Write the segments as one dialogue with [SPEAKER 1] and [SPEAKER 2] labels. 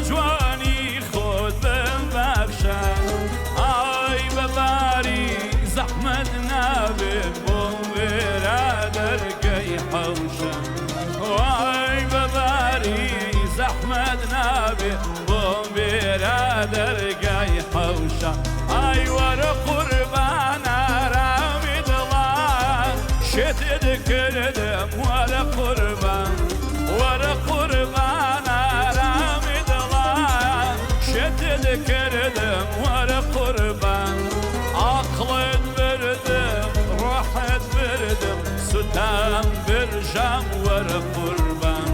[SPEAKER 1] جوانی خود ببخشم آی بباری زحمت نبی بوم برادر گی حوشم آی بباری زحمت نبی بوم برادر گی حوشم آی ور قربان رمی دلان شتد کردم ور قربان رمی دلان شتد کردم ور قربان عقلت بردم روحت بردم ستم برجم ور قربان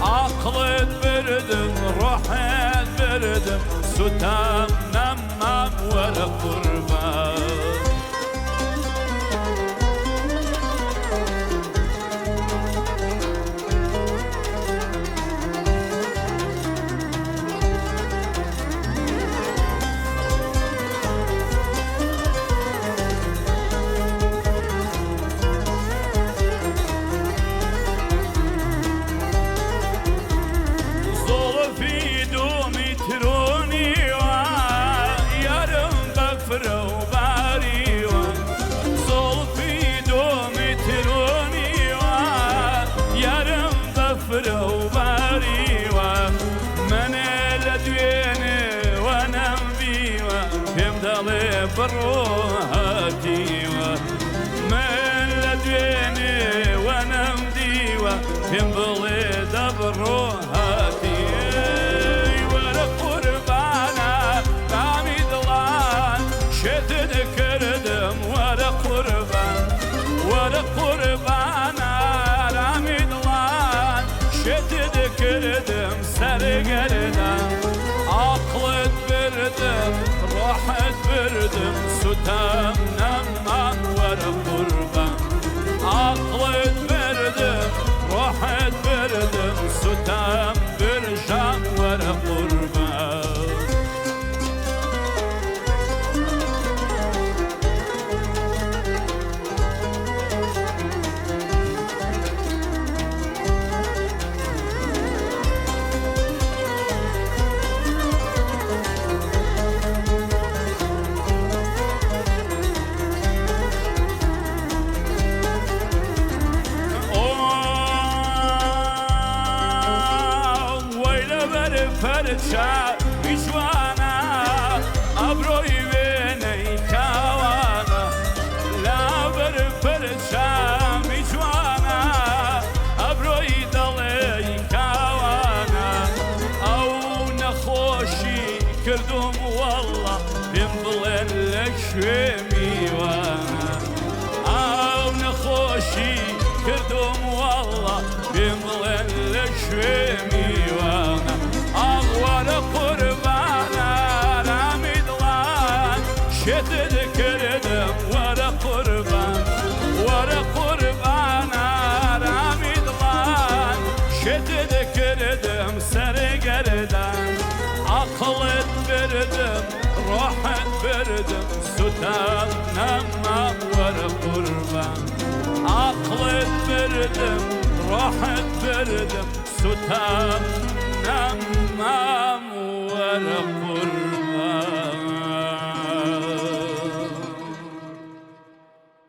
[SPEAKER 1] عقلت بردم روحت بردم ستم نمم ور قربان بروهاتي من لديني وانا مديوة تنبلي دبروهاتي ولا قربانا رامي دلان شتد كردم ولا قربانا رامي دلان شتد كردم سرقردم عقلت بردم روحت بردم ستم نمم ور قربان عقلت بردم روحت بردم ستم برجم ور قربان فرچا بیجوانا ابروی وینی کوانا لابر فرچا بیجوانا ابروی دلی کوانا او نخوشی کردم والله بیم بلن لشوی میوانا او نخوشی کردم والله بیم بلن لشوی میوانا ور قربانا رمی دلان شتد کردم ور قربانا رمی دلان شتد کردم سرگردن عقلت بردم روحت بردم ستم نمم ور قربان عقلت بردم روحت بردم ستم نمم ور قربان